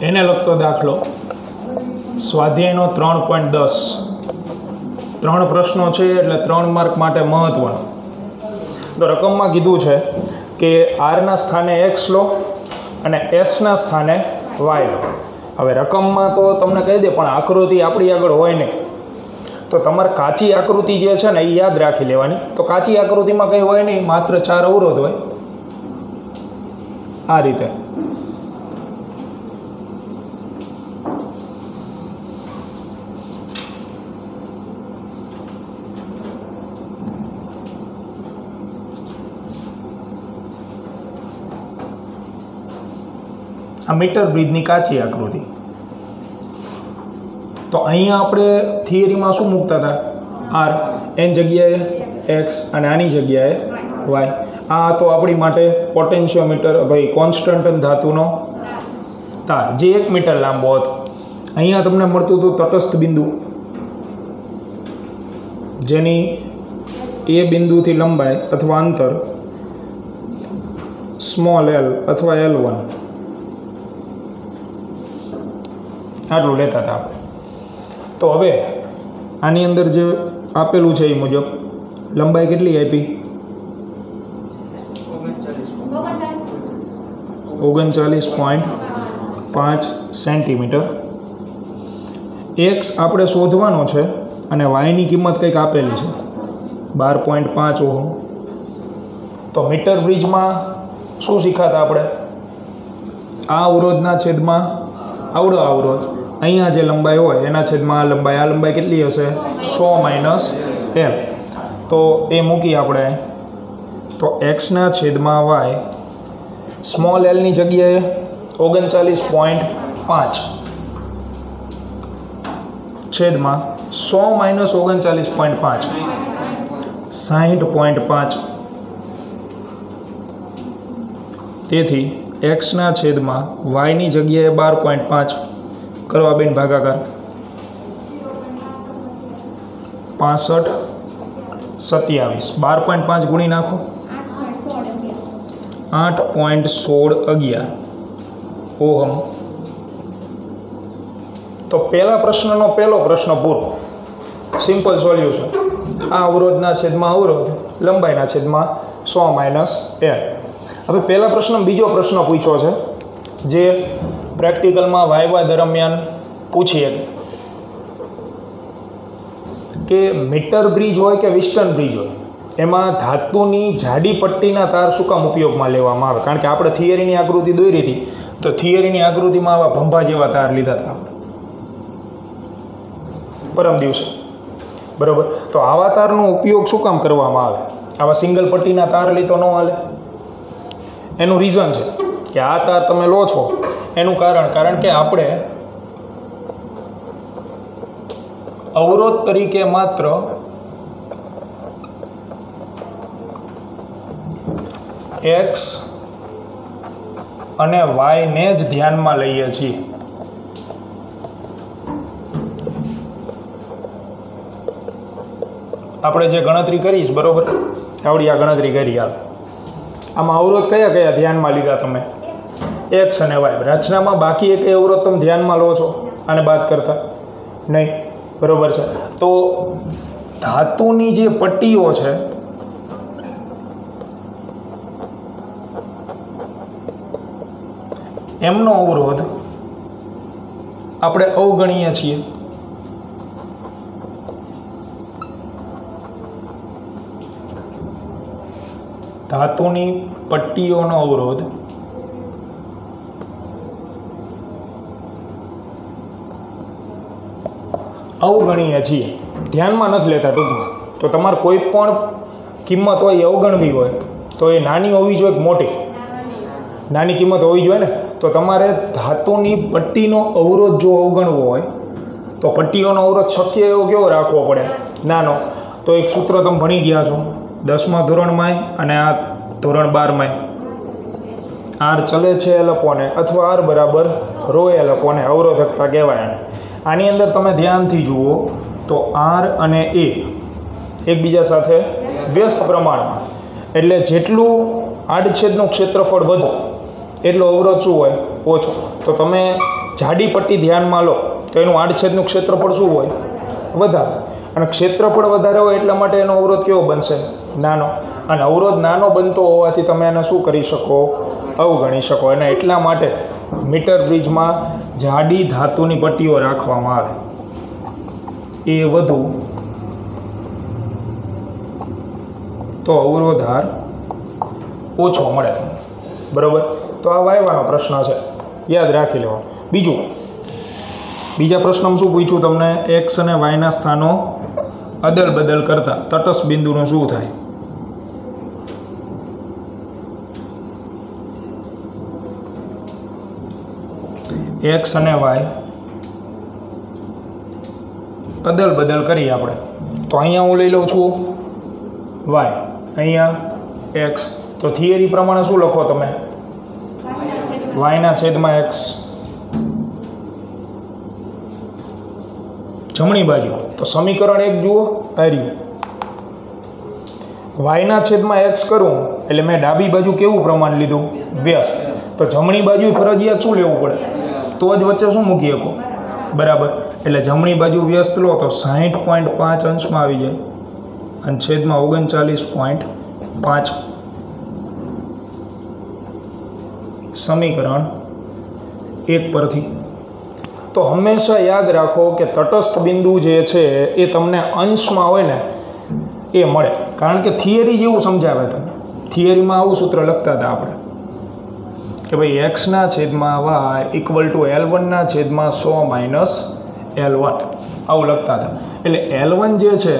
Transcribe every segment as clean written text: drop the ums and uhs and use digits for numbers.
એને લગતો દાખલો સ્વાધ્યાયનો 3.10 3 પ્રશ્નો છે એટલે 3 માર્ક માટે મહત્વનો. તો રકમમાં કીધું છે કે આરના સ્થાને એક્સ લો અને એસના સ્થાને વાય લો. હવે રકમમાં તો તમને કહી દે, પણ આકૃતિ આપણી આગળ હોય નહીં, તો તમારે કાચી આકૃતિ જે છે ને એ યાદ રાખી લેવાની. તો કાચી આકૃતિમાં કંઈ હોય નહીં, માત્ર 4 અવરોધ હોય આ રીતે. આ મીટર બ્રિજની કાચી આકૃતિ. તો અહીંયા આપણે થિયરીમાં શું મૂકતા હતા? આર એન જગ્યાએ એક્સ અને આની જગ્યાએ વાય. આ તો આપણી માટે પોટેન્શિયોમીટર, ભાઈ કોન્સ્ટન્ટ ધાતુનો તાર જે 1 મીટર લાંબો હતો. અહીંયા તમને મળતું હતું તટસ્થ બિંદુ, જેની એ બિંદુથી લંબાઈ અથવા અંતર સ્મોલ એલ અથવા L1 આટલું લેતા હતા આપણે. તો હવે આની અંદર જે આપેલું છે એ મુજબ લંબાઈ કેટલી આપી? 39.5 સેન્ટીમીટર. એક્સ આપણે શોધવાનો છે અને વાયની કિંમત કંઈક આપેલી છે 12.5 ઓહમ. તો મીટર બ્રિજમાં શું શીખાતા આપણે? આ અવરોધના છેદમાં આવડો અવરોધ, અહીંયા જે લંબાઈ હોય એના છેદમાં આ લંબાઈ કેટલી હશે? 100 - L. તો એ મૂકી આપણે. તો એક્સના છેદમાં વાય સ્મોલ એલની જગ્યાએ 39.5 છેદમાં 100 - 39.5 60.5. તેથી એક્સના છેદમાં વાયની જગ્યાએ 12.5 કરવા બેન ભાગાકાર 65 27. 12.5 ગુણી નાખો 8.1611 ઓહમ. તો પહેલા પ્રશ્નનો પહેલો પ્રશ્ન પૂરો. Simple solution. આ અવરોધના છેદમાં અવરોધ, લંબાઈના છેદમાં 100 - L. હવે પહેલા પ્રશ્ન બીજો પ્રશ્ન પૂછ્યો છે જે પ્રેક્ટિકલમાં વાયવા દરમિયાન પૂછી હતી કે મીટર બ્રિજ હોય કે વિસ્ટન બ્રિજ હોય, એમાં ધાતુની જાડી પટ્ટીના તાર શું કામ ઉપયોગમાં લેવામાં આવે? કારણ કે આપણે થિયરીની આકૃતિ દોરી હતી, તો થિયરીની આકૃતિમાં આવા ભંભા જેવા તાર લીધા હતા પરમ દિવસે, બરાબર. તો આવા તારનો ઉપયોગ શું કામ કરવામાં આવે? આવા સિંગલ પટ્ટીના તાર લીધો ન હાલે. એનું રીઝન છે કે આ તાર તમે લો છો એનું કારણ કે આપણે અવરોધ તરીકે માત્ર એક્સ અને વાયને જ ધ્યાનમાં લઈએ છીએ. આપણે જે ગણતરી કરી, બરોબર, આવડી આ ગણતરી કરી. હાલ આમાં અવરોધ કયા કયા ધ્યાનમાં લીધા તમે? એક્સ અને વાય. રચનામાં બાકી એક અવરોધ તમે ધ્યાનમાં લો છો આને બાદ કરતા? નહીં, બરોબર છે. તો ધાતુની જે પટ્ટીઓ છે એમનો અવરોધ આપણે અવગણીએ છીએ. ધાતુની પટ્ટીઓનો અવરોધ અવગણીએ છીએ, ધ્યાનમાં નથી લેતા ટૂંકમાં. તો તમારે કોઈ પણ કિંમત હોય એ અવગણવી હોય તો એ નાની હોવી જોઈએ કે મોટી? નાની કિંમત હોવી જોઈએ ને. તો તમારે ધાતુની પટ્ટીનો અવરોધ જો અવગણવો હોય તો પટ્ટીઓનો અવરોધ શક્ય એવો કેવો રાખવો પડે? નાનો. તો એક સૂત્ર તમે ભણી ગયા છો 10મા ધોરણમાંય અને આ ધોરણ 12માંય. આર ચલે છે L અપોને અથવા આર બરાબર ρL અપોને અવરોધકતા કહેવાય. આની અંદર તમે ધ્યાનથી જુઓ તો આર અને એ એકબીજા સાથે વ્યસ્ત પ્રમાણમાં, એટલે જેટલું આડછેદનું ક્ષેત્રફળ વધુ એટલો અવરોધ શું હોય? ઓછો. તો તમે જાડી પટ્ટી ધ્યાનમાં લો તો એનું આડછેદનું ક્ષેત્રફળ શું હોય? વધારે. અને ક્ષેત્રફળ વધારે હોય એટલા માટે એનો અવરોધ કેવો બનશે? નાનો. અને અવરોધ નાનો બનતો હોવાથી તમે એને શું કરી શકો? અવગણી શકો. અને એટલા માટે મીટર બ્રિજમાં જાડી ધાતુની પટ્ટીઓ રાખવામાં આવે એ વધુ તો અવરોધાર ઓછો મળે. બરાબર. તો આ વાયવાનો પ્રશ્ન છે, યાદ રાખી લેવો. બીજા પ્રશ્નમાં શું પૂછ્યું તમને? એક્સ અને વાયના સ્થાનો અદલ બદલ કરતા તટસ્થ બિંદુનું શું થાય? એક્સ અને વાય અદલ બદલ કરીએ આપણે તો અહીંયા હું લઈ લઉં છું વાય, અહીંયા એક્સ. તો થિયરી પ્રમાણે શું લખો તમે? વાયના છેદમાં એક્સ. જમણી બાજુ તો સમીકરણ 1 જુઓ, આ રહ્યું. વાયના છેદમાં એક્સ કરું એટલે મેં ડાબી બાજુ કેવું પ્રમાણ લીધું? વ્યસ્ત. તો જમણી બાજુ ફરજિયાત શું લેવું પડે? તો જ વચ્ચે શું મૂકી શકો? બરાબર. એટલે જમણી બાજુ વ્યસ્ત લો તો 60.5 અંશમાં આવી જાય અને છેદમાં 39.5. સમીકરણ 1 પરથી. તો હંમેશા યાદ રાખો કે તટસ્થ બિંદુ જે છે એ તમને અંશમાં હોય ને એ મળે. કારણ કે થિયરી જેવું સમજાવે તમને. થિયરીમાં આવું સૂત્ર લખતા હતા આપણે કે ભાઈ એક્સના છેદમાં વાય ઇક્વલ ટુ L1 છેદમાં 100 માઇનસ L1 આવું લખતા હતા. એટલે L1 જે છે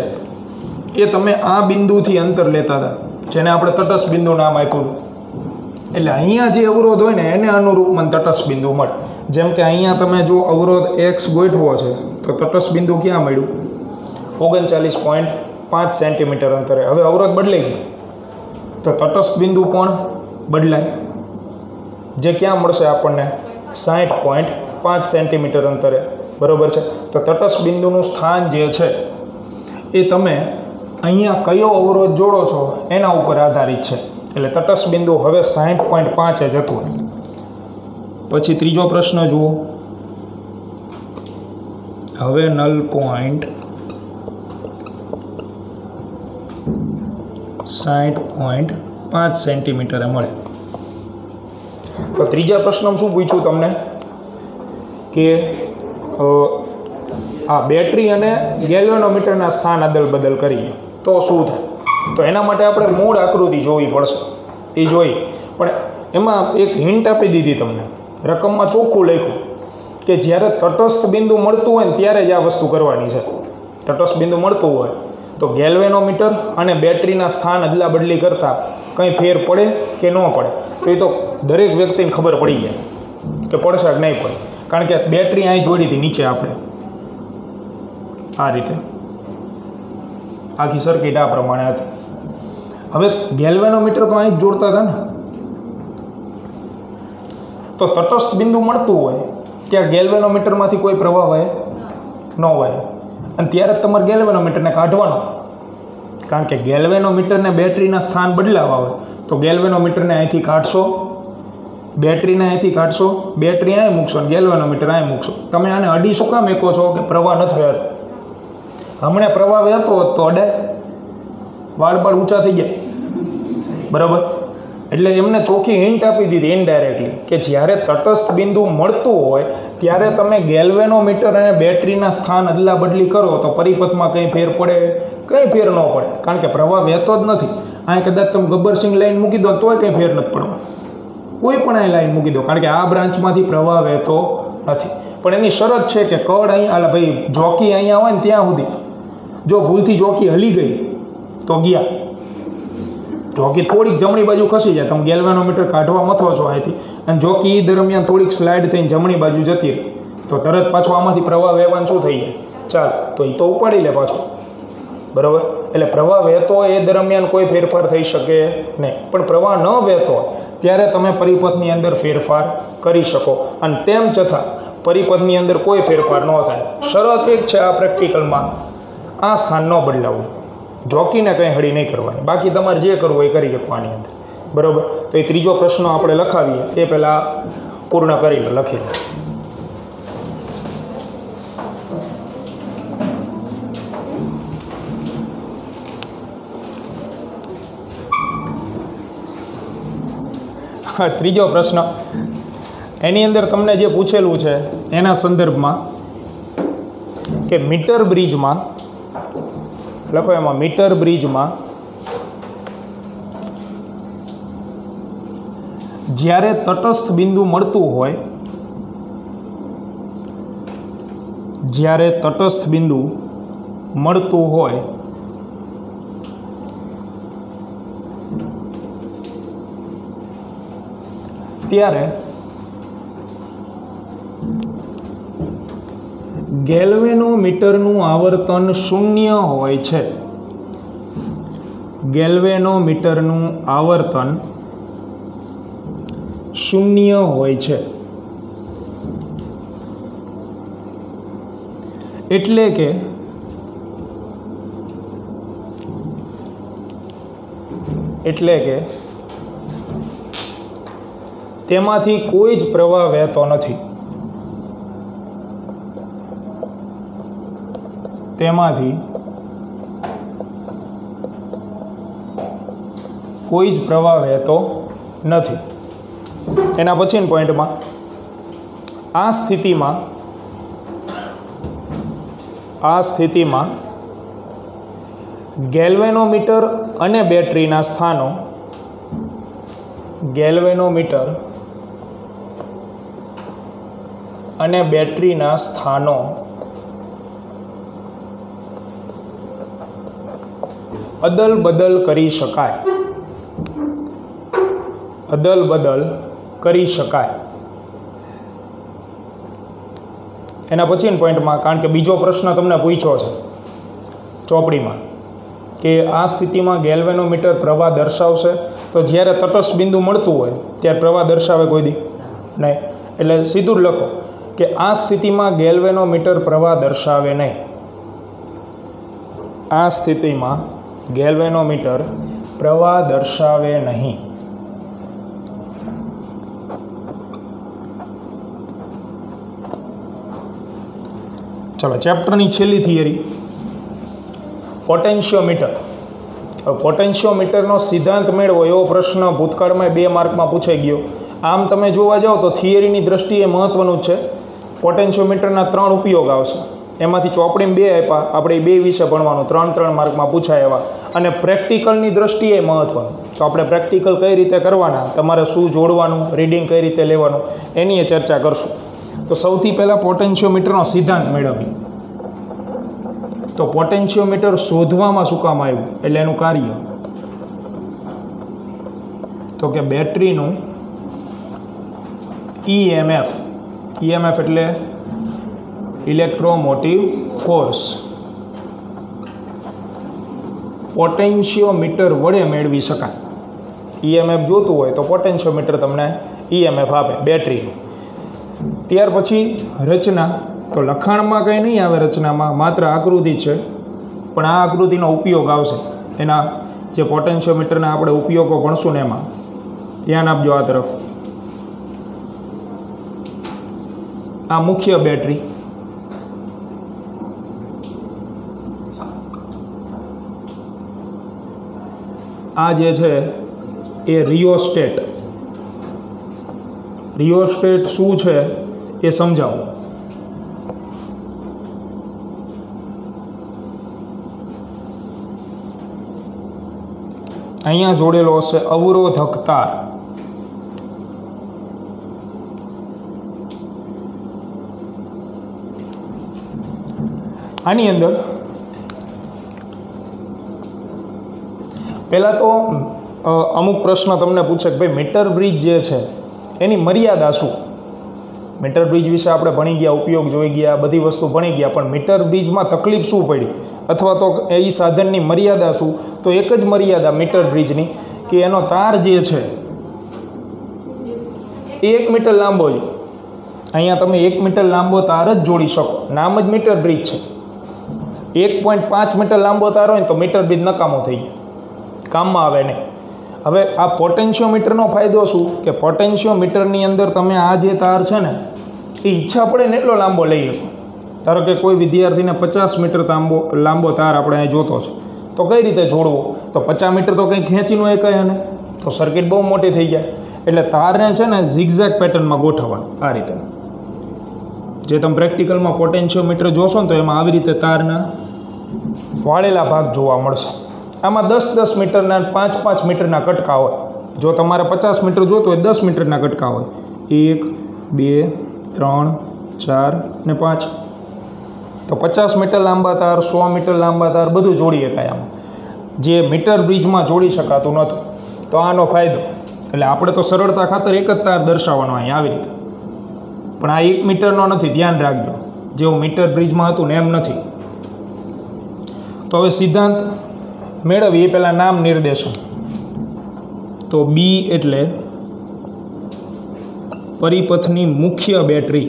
એ તમે આ બિંદુથી અંતર લેતા હતા જેને આપણે તટસ્થ બિંદુ નામ આપ્યું. એટલે અહીંયા જે અવરોધ હોય ને એને અનુરૂપ મને તટસ્થ બિંદુ મળે. જેમ કે અહીંયા તમે જો અવરોધ એક્સ ગોઠવો છે તો તટસ્થ બિંદુ ક્યાં મળ્યું? 39.5 સેન્ટીમીટર અંતરે. હવે અવરોધ બદલાઈ ગયો તો તટસ્થ બિંદુ પણ બદલાય, જે ક્યાં મળશે આપણને? 60.5 સેન્ટીમીટર અંતરે. બરાબર છે. તો તટસ્થ બિંદુનું સ્થાન જે છે એ તમે અહીંયા કયો અવરોધ જોડો છો એના ઉપર આધારિત છે. એટલે તટસ્થ બિંદુ હવે 60.5 જતું. પછી ત્રીજો પ્રશ્ન જુઓ. હવે નલ પોઈન્ટ 60.5 સેન્ટીમીટરે મળે. તો ત્રીજા પ્રશ્નમાં શું પૂછ્યું તમને કે આ બેટરી અને ગેલ્વેનોમીટરના સ્થાન અદલ બદલ કરીએ તો શું થાય? તો એના માટે આપણે મૂળ આકૃતિ જોવી પડશે. એ જોઈ પણ એમાં એક હિન્ટ આપી દીધી તમને. રકમમાં ચોખ્ખું લખ્યું કે જ્યારે તટસ્થ બિંદુ મળતું હોય ને ત્યારે જ આ વસ્તુ કરવાની છે. તટસ્થ બિંદુ મળતું હોય તો ગેલ્વેનોમીટર અને બેટરીના સ્થાન અદલા બદલી કરતાં કંઈ ફેર પડે કે ન પડે? તો એ તો દરેક વ્યક્તિને ખબર પડી જાય કે પડશે કે નહીં પડે. કારણ કે બેટરી અહીં જોડી હતી નીચે આપણે આ રીતે આખી સર્કિટ આ પ્રમાણે હતી. હવે ગેલ્વેનોમીટર તો અહીં જ જોડતા હતા ને. તો તટસ્થ બિંદુ મળતું હોય ત્યાં ગેલ્વેનોમીટરમાંથી કોઈ પ્રવાહ વહે ન વહે. અને ત્યારે તમારે ગેલ્વેનોમીટરને કાઢવાનો. કારણ કે ગેલ્વેનોમીટરને બેટરીના સ્થાન બદલાવા હોય તો ગેલ્વેનોમીટરને અહીંથી કાઢશો, બેટરીને અહીંથી કાઢશો, બેટરી અહીં મૂકશો અને ગેલ્વેનોમીટર અહીં મૂકશો. તમે આને અડી શું કામ મેકો છો કે પ્રવાહ નથી વહેતો? હમણાં પ્રવાહ વહેતો હોત તો અડે, વાળ ઊંચા થઈ જાય. બરાબર. એટલે એમને ચોખ્ખી હિન્ટ આપી દીધી ઇનડાયરેક્ટલી કે જ્યારે તટસ્થ બિંદુ મળતું હોય ત્યારે તમે ગેલ્વેનોમીટર અને બેટરીના સ્થાન અદલા બદલી કરો તો પરિપથમાં કંઈ ફેર પડે? કંઈ ફેર ન પડે. કારણ કે પ્રવાહ વહેતો જ નથી. અહીં કદાચ તમે ગબ્બરસિંહ લાઈન મૂકી દો તોય કંઈ ફેર નથી પડવા. કોઈ પણ અહીં લાઈન મૂકી દો કારણ કે આ બ્રાન્ચમાંથી પ્રવાહ વહેતો નથી. પણ એની શરત છે કે કડ અહીં આલા ભાઈ જોકી અહીંયા હોય ને ત્યાં સુધી જો ભૂલથી જોકી હલી ગઈ તો ગયા. જોકી થોડીક જમણી બાજુ ખસી જાય, તમે ગેલ્વેનોમીટર કાઢવા મથો છો અહીંથી અને જોકી દરમિયાન થોડીક સ્લાઇડ થઈને જમણી બાજુ જતી રહે તો તરત પાછો આમાંથી પ્રવાહ વહેવાનું શું થઈ જાય? ચાલ તો એ તો ઉપાડી લે પાછો. બરાબર. એટલે પ્રવાહ વહેતો એ દરમિયાન કોઈ ફેરફાર થઈ શકે નહીં. પણ પ્રવાહ ન વહેતો ત્યારે તમે પરિપથની અંદર ફેરફાર કરી શકો. અને તેમ છતાં પરિપથની અંદર કોઈ ફેરફાર ન થાય. શરત એક છે આ પ્રેક્ટિકલમાં, આ સ્થાન ન બદલાવવું. જોકીને કંઈ હળી નહીં કરવાની. બાકી તમારે જે કરવું એ કરી શકો આની અંદર. બરાબર. તો એ ત્રીજો પ્રશ્ન આપણે લખાવીએ એ પહેલાં પૂર્ણ કરી લો, લખી લો. ત્રીજો પ્રશ્ન એની અંદર તમને જે પૂછેલું છે એના સંદર્ભમાં કે મીટર બ્રિજમાં લખો, એમાં મીટર બ્રિજમાં જ્યારે તટસ્થ બિંદુ મળતું હોય, જ્યારે તટસ્થ બિંદુ મળતું હોય ત્યારે ગેલ્વેનોમીટરનું આવર્તન શૂન્ય હોય છે. ગેલ્વેનોમીટરનું આવર્તન શૂન્ય હોય છે. એટલે કે તેમાંથી કોઈ જ પ્રવાહ વહેતો નથી. તેમાંથી કોઈ જ પ્રવાહ વહેતો નથી. એના પછીના પોઈન્ટમાં આ સ્થિતિમાં ગેલ્વેનોમીટર અને બેટરીના સ્થાનો અદલ બદલ કરી શકાય. એના પછીના પોઈન્ટમાં, કારણ કે બીજો પ્રશ્ન તમને પૂછ્યો છે ચોપડીમાં કે આ સ્થિતિમાં ગેલ્વેનોમીટર પ્રવાહ દર્શાવશે, તો જ્યારે તટસ્થ બિંદુ મળતું હોય ત્યારે પ્રવાહ દર્શાવે કોઈ દી નહીં. એટલે સીધું જ લખો કે આ સ્થિતિમાં ગેલ્વેનોમીટર પ્રવાહ દર્શાવે નહીં. આ સ્થિતિમાં ગેલ્વેનોમીટર પ્રવાહ દર્શાવે નહીં. ચલો, ચેપ્ટરની છેલ્લી થિયરી પોટેન્શિયોમીટર. પોટેન્શિયોમીટરનો સિદ્ધાંત મેળવો એવો પ્રશ્ન ભૂતકાળમાં 2 માર્કમાં પૂછાઈ ગયો. આમ તમે જોવા જાઓ તો થિયરીની દ્રષ્ટિએ મહત્ત્વનું જ છે. પોટેન્શિયોમીટરના 3 ઉપયોગ આવશે. એમાંથી ચોપડીમાં 2 આપ્યા, આપણે 2 વિશે ભણવાનું, 3 માર્કમાં પૂછાય એવા. અને પ્રેક્ટિકલની દ્રષ્ટિએ મહત્ત્વનું, તો આપણે પ્રેક્ટિકલ કઈ રીતે કરવાના, તમારે શું જોડવાનું, રીડિંગ કઈ રીતે લેવાનું, એની ચર્ચા કરશું. તો સૌથી પહેલાં પોટેન્શિયોમીટરનો સિદ્ધાંત મેળવીએ. તો પોટેન્શિયોમીટર શોધવામાં શું કામ આવ્યું, એટલે એનું કાર્ય, તો કે બેટરીનું EMF એટલે ઇલેક્ટ્રોમોટિવ ફોર્સ પોટેન્શિયોમીટર વડે મેળવી શકાય. EMF જોતું હોય તો પોટેન્શિયોમીટર તમને EMF આપે બેટરીનું. ત્યાર પછી રચના, તો લખાણમાં કંઈ નહીં આવે, રચનામાં માત્ર આકૃતિ છે, પણ આ આકૃતિનો ઉપયોગ આવશે. એના જે પોટેન્શિયોમીટરના આપણે ઉપયોગો ભણશું ને એમાં ધ્યાન આપજો. આ તરફ આ મુખ્ય બેટરી, આ જે છે એ રિયોસ્ટેટ. રિયોસ્ટેટ શું છે એ સમજાવો. અહીંયા જોડેલો હશે અવરોધક તાર. આની અંદર પહેલાં તો અમુક પ્રશ્ન તમને પૂછે કે ભાઈ મીટર બ્રિજ જે છે એની મર્યાદા શું. મીટર બ્રિજ વિશે આપણે ભણી ગયા, ઉપયોગ જોઈ ગયા, બધી વસ્તુ ભણી ગયા, પણ મીટર બ્રિજમાં તકલીફ શું પડી અથવા તો એ સાધનની મર્યાદા શું. તો એક જ મર્યાદા મીટર બ્રિજની કે એનો તાર જે છે એ 1 મીટર લાંબો છે. અહીંયા તમે 1 મીટર લાંબો તાર જ જોડી શકો, નામ જ મીટર બ્રિજ છે. 1.5 મીટર લાંબો તાર હોય ને તો મીટર બ્રિજ નકામો થઈ જાય, કામમાં આવે નહીં. હવે આ પોટેન્શિયોમીટરનો ફાયદો શું કે પોટેન્શિયોમીટરની અંદર તમે આ જે તાર છે ને એ ઈચ્છા પડે ને એટલો લાંબો લઈ શકો. ધારો કે કોઈ વિદ્યાર્થીને 50 મીટર લાંબો તાર આપણે અહીં જોતો છે, તો કઈ રીતે જોડવો, તો 50 મીટર તો કંઈ ખેંચી ન એકાય, અને તો તો સર્કિટ બહુ મોટી થઈ જાય. એટલે તારને છે ને ઝિગઝેગ પેટર્નમાં ગોઠવવાનું આ રીતે. જે તમે પ્રેક્ટિકલમાં પોટેન્શિયોમીટર જોશો ને તો એમાં આવી રીતે તારના વાળેલા ભાગ જોવા મળશે. આમાં 10-10 મીટરના 5-5 મીટરના કટકા હોય. જો તમારે 50 મીટર જોતું હોય 10 મીટરના કટકા હોય. 1 2 3 4 ને 5. તો 50 મીટર લાંબા તાર, 100 મીટર લાંબા તાર બધું જોડી શકાય આમાં. જે મીટર બ્રિજમાં જોડી શકાતું નહોતું. તો આનો ફાયદો. એટલે આપણે તો સરળતા ખાતર એક જ તાર દર્શાવવાનો અહીંયા આવી રીતે. પણ આ 1 મીટરનો નથી, ધ્યાન રાખજો. જેવું મીટર બ્રિજમાં હતું ને એમ નથી. તો હવે સિદ્ધાંત મેળવીએ પહેલાં નામ નિર્દેશન. તો બી એટલે પરિપથની મુખ્ય બેટરી.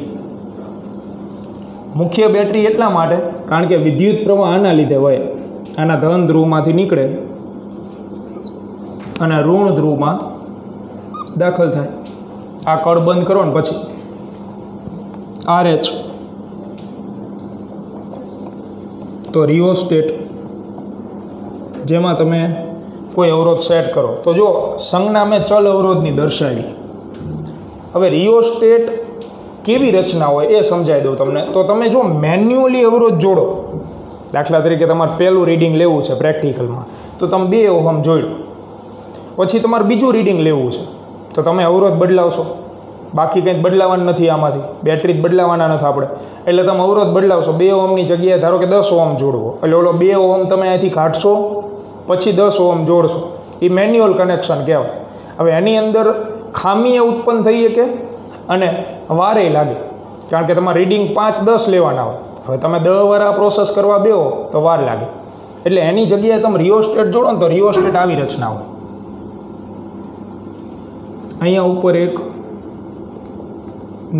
મુખ્ય બેટરી એટલા માટે કારણ કે વિદ્યુત પ્રવાહ આના લીધે વહે. આના ધન ધ્રુવમાંથી નીકળે અને ઋણ ધ્રુવમાં દાખલ થાય. આ કળ બંધ કરો ને પછી RH. તો રિયોસ્ટેટ, જેમાં તમે કોઈ અવરોધ સેટ કરો. તો જો સંજ્ઞા મેં ચલ અવરોધની દર્શાવી. હવે રિયોસ્ટેટ કેવી રચના હોય એ સમજાવી દઉં તમને. તો તમે જો મેન્યુઅલી અવરોધ જોડો, દાખલા તરીકે તમારે પહેલું રીડિંગ લેવું છે પ્રેક્ટિકલમાં, તો તમે 2 ઓહમ જોડો. પછી તમારે બીજું રીડિંગ લેવું છે તો તમે અવરોધ બદલાવશો. બાકી કંઈક બદલાવાનું નથી આમાંથી, બેટરી જ બદલાવાના નથી આપણે. એટલે તમે અવરોધ બદલાવશો. 2 ઓહમની જગ્યાએ ધારો કે 10 ઓહમ જોડવો, એટલે ઓલો 2 ઓહમ તમે અહીંથી કાઢશો પછી 10 ઓહમ જોડશો. એ મેન્યુઅલ કનેક્શન કહેવાય. હવે એની અંદર ખામી ઉત્પન્ન થઈ શકે અને વારે લાગે, કારણ કે તમારે રીડિંગ 5-10 લેવાના હોય. હવે તમે 10 વાર આ પ્રોસેસ કરવા બેહો તો વાર લાગે. એટલે એની જગ્યાએ તમે રિયોસ્ટેટ જોડો ને તો રિયોસ્ટેટ આવી રચના હોય. અહીંયા ઉપર એક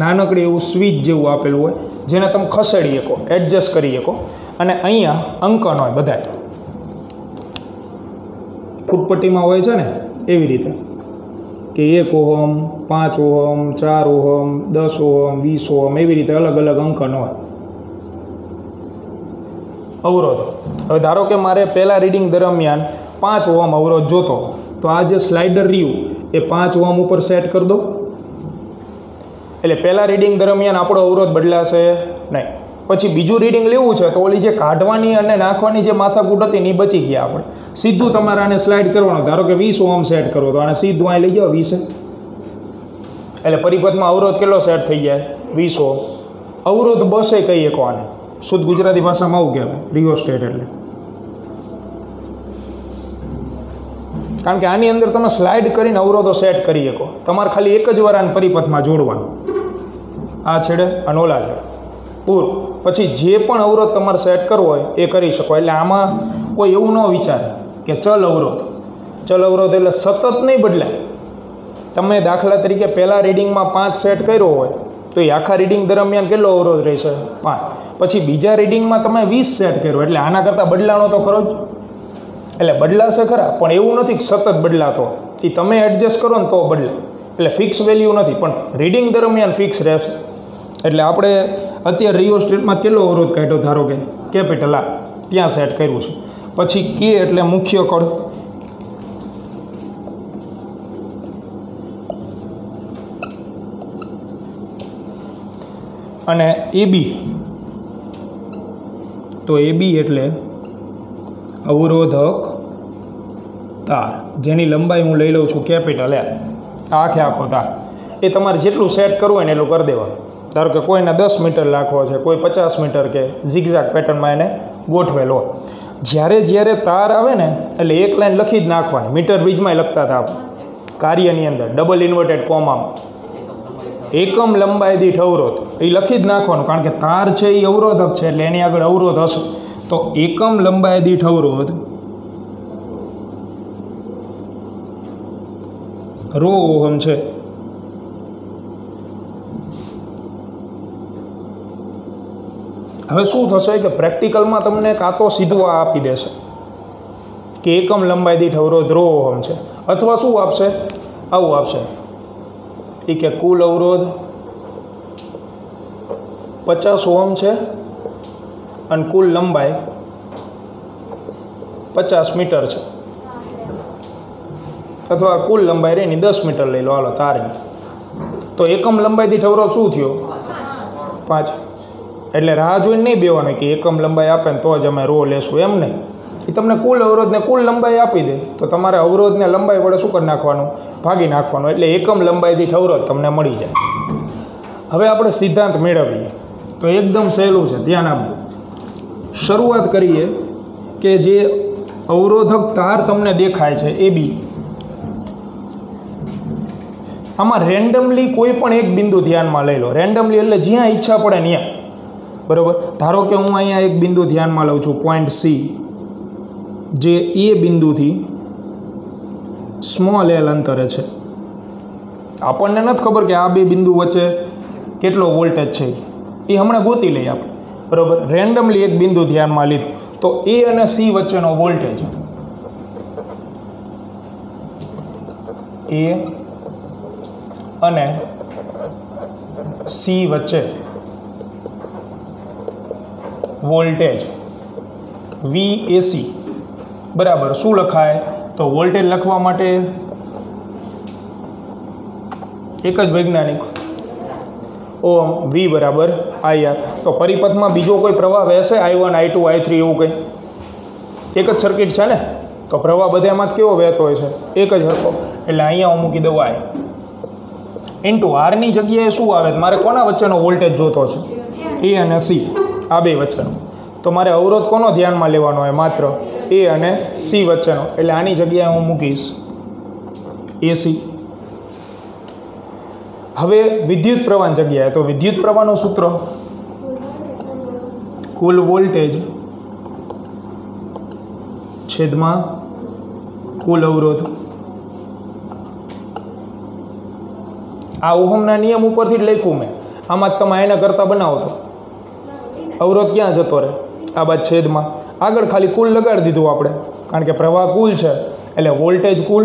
નાનકડી એવું સ્વિચ જેવું આપેલું હોય જેને તમે ખસેડી શકો, એડજસ્ટ કરી શકો. અને અહીંયા અંકન હોય બધા ફૂટપટ્ટીમાં હોય છે ને એવી રીતે કે 1 ohm, 5 ohm, 4 ohm, 10 ohm, 20 ohm, એવી રીતે અલગ અલગ અંકન હોય અવરોધો. હવે ધારો કે મારે પહેલાં રીડિંગ દરમિયાન 5 ઓહમ અવરોધ જોતો, તો આ જે સ્લાઇડર રહ્યું એ 5 ઓહમ ઉપર સેટ કરી દો. એટલે પહેલાં રીડિંગ દરમિયાન આપણો અવરોધ બદલાશે નહીં. પછી બીજું રીડિંગ લેવું છે તો ઓલી જે કાઢવાની અને નાખવાની જે માથાકૂટ હતી ને એ બચી ગયા આપણે. સીધું તમારે આને સ્લાઇડ કરવાનું. ધારો કે 20 ઓહમ સેટ કરો તો આને સીધું અહીં લઈ જાઓ 20. એટલે પરિપથમાં અવરોધ કેટલો સેટ થઈ જાય? 20 ઓહમ. અવરોધ બસે કહીએ કહો આને, શુદ્ધ ગુજરાતી ભાષામાં આવું કહેવાય રિયોસ્ટેટ એટલે. કારણ કે આની અંદર તમે સ્લાઇડ કરીને અવરોધો સેટ કરી શકો. તમારે ખાલી એક જ વાર આને પરિપથમાં જોડવાનું, આ છેડે અને ઓલા છેડે પૂરું. પછી જે પણ અવરોધ તમારે સેટ કરવો હોય એ કરી શકો. એટલે આમાં કોઈ એવું ન વિચારે કે ચલ અવરોધ. ચલ અવરોધ એટલે સતત નહીં બદલાય. તમે દાખલા તરીકે પહેલાં રીડિંગમાં 5 સેટ કર્યો હોય તો એ આખા રીડિંગ દરમિયાન કેટલો અવરોધ રહેશે? 5. પછી બીજા રીડિંગમાં તમે 20 સેટ કર્યો, એટલે આના કરતાં બદલાણો તો ખરો જ. એટલે બદલાશે ખરા, પણ એવું નથી કે સતત બદલાતો. એ તમે એડજસ્ટ કરો ને તો બદલે. એટલે ફિક્સ વેલ્યુ નથી, પણ રીડિંગ દરમિયાન ફિક્સ રહેશે. એટલે આપણે અત્યારે રિયોસ્ટેટમાં કેટલો અવરોધ કાઢ્યો? ધારો કે કેપિટલ આ ત્યાં સેટ કર્યું છે. પછી કે એટલે મુખ્ય કળ, અને AB. તો AB એટલે અવરોધક તાર, જેની લંબાઈ હું લઈ લઉં છું કેપિટલ L. આખે આખો તાર એ તમારે જેટલું સેટ કરવું હોય ને એટલું કરી દેવાનું. ધારો કે કોઈને 10 મીટર રાખવો છે, કોઈ 50 મીટર કે ઝિગઝાગ પેટર્નમાં એને ગોઠવેલો. જ્યારે તાર આવે ને એટલે એક લાઈન લખી જ નાખવાની. મીટર બ્રિજમાં લખતા હતા કાર્યની અંદર ડબલ ઇન્વર્ટેડ કોમામાં એકમ લંબાઈ દીઠ અવરોધ એ લખી જ નાખવાનું. કારણ કે તાર છે એ અવરોધક છે એટલે એની આગળ અવરોધ હશે. તો એકમ લંબાઈ દીઠ અવરોધ રો ઓહમ છે. હવે શું થશે કે પ્રેક્ટિકલમાં તમને કાં તો સીધું આ આપી દેશે કે એકમ લંબાઈ દીઠ અવરોધ રો ઓહમ છે, અથવા શું આપશે? આવું આપશે એ કે કુલ અવરોધ 50 ઓહમ છે અને કુલ લંબાઈ 50 મીટર છે. અથવા કુલ લંબાઈ રહી એની 10 મીટર લઈ લો હાલો તારની, તો એકમ લંબાઈ દીઠ અવરોધ શું થયો? 5. એટલે રાહ જોઈને નહીં બેવાનું કે એકમ લંબાઈ આપે ને તો જ અમે રો લેશું, એમ નહીં. એ તમને કુલ અવરોધને કુલ લંબાઈ આપી દે તો તમારે અવરોધને લંબાઈ વડે શું કરી નાખવાનું? ભાગી નાખવાનું, એટલે એકમ લંબાઈ દીઠ અવરોધ તમને મળી જાય. હવે આપણે સિદ્ધાંત મેળવીએ તો એકદમ સહેલું છે, ધ્યાન આપજો. શરૂઆત કરીએ કે જે અવરોધક તાર તમને દેખાય છે એ બી, આમાં રેન્ડમલી કોઈ પણ એક બિંદુ ધ્યાનમાં લઈ લો. રેન્ડમલી એટલે જ્યાં ઈચ્છા પડે ત્યાં, બરાબર. ધારો કે હું અહીંયા એક બિંદુ ધ્યાનમાં લઉં છું, પોઈન્ટ સી, જે એ બિંદુથી સ્મોલ એલ અંતરે છે. આપણને નથી ખબર કે આ બે બિંદુ વચ્ચે કેટલો વોલ્ટેજ છે, એ હમણાં ગોતી લઈએ આપણે, બરાબર. રેન્ડમલી એક બિંદુ ધ્યાનમાં લીધું તો એ અને સી વચ્ચેનો વોલ્ટેજ એ અને સી વચ્ચે વોલ્ટેજ VAC બરાબર શું લખાય? તો વોલ્ટેજ લખવા માટે એક જ વૈજ્ઞાનિક ઓમ V બરાબર IR. તો પરિપથમાં બીજો કોઈ પ્રવાહ વહેશે? I1 I2 I3 એવું કંઈ? એક જ સર્કિટ છે ને, તો પ્રવાહ બધામાં જ કેવો વહેતો હોય છે? એક જ હરકો. એટલે અહીંયા હું મૂકી દઉં I ઇન્ટુ આરની જગ્યાએ શું આવે? મારે કોના વચ્ચેનો વોલ્ટેજ જોતો છે? એ અને સી, આ બે વચ્ચેનો. તો મારે અવરોધ કોનો ધ્યાનમાં લેવાનો હોય? માત્ર એ અને સી વચ્ચેનો. એટલે આની જગ્યાએ હું મૂકીશ AC. હવે વિદ્યુત પ્રવાહની જગ્યાએ, તો વિદ્યુત પ્રવાહનું સૂત્ર કુલ વોલ્ટેજ છેદમાં કુલ અવરોધ. આ ઓહમના નિયમ ઉપરથી જ લખ્યું મેં, આમાં જ તમે એના કરતાં બનાવો તો અવરોધ ક્યાં જતો રહે? આ બાદ છેદમાં. આગળ ખાલી કુલ લગાડી દીધું આપણે, કારણ કે પ્રવાહ કુલ છે એટલે વોલ્ટેજ કુલ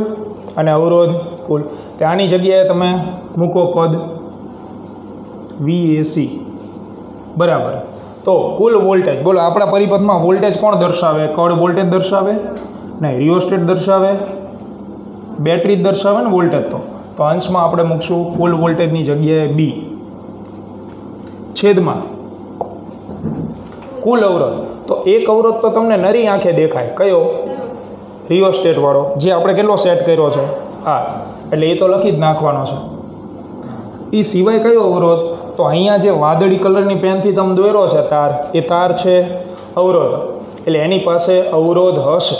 અને અવરોધ કુલ. તે આની જગ્યાએ તમે મૂકો પદ VAC બરાબર. તો કુલ વોલ્ટેજ બોલો, આપણા પરિપથમાં વોલ્ટેજ કોણ દર્શાવે? કળ વોલ્ટેજ દર્શાવે નહીં, રિયોસ્ટેટ દર્શાવે, બેટરી જ દર્શાવે ને વોલ્ટેજ. તો અંશમાં આપણે મૂકશું કુલ વોલ્ટેજની જગ્યાએ B છેદમાં કુલ અવરોધ. તો એક અવરોધ તો તમને નરી આંખે દેખાય, કયો? રિયોસ્ટેટ વાળો, જે આપણે કેટલો સેટ કર્યો છે? R. એટલે એ તો લખી જ નાખવાનો છે. એ સિવાય કયો અવરોધ? તો અહીંયા જે વાદળી કલરની પેનથી તમે દોર્યો છે તાર, એ તાર છે અવરોધ, એટલે એની પાસે અવરોધ હશે.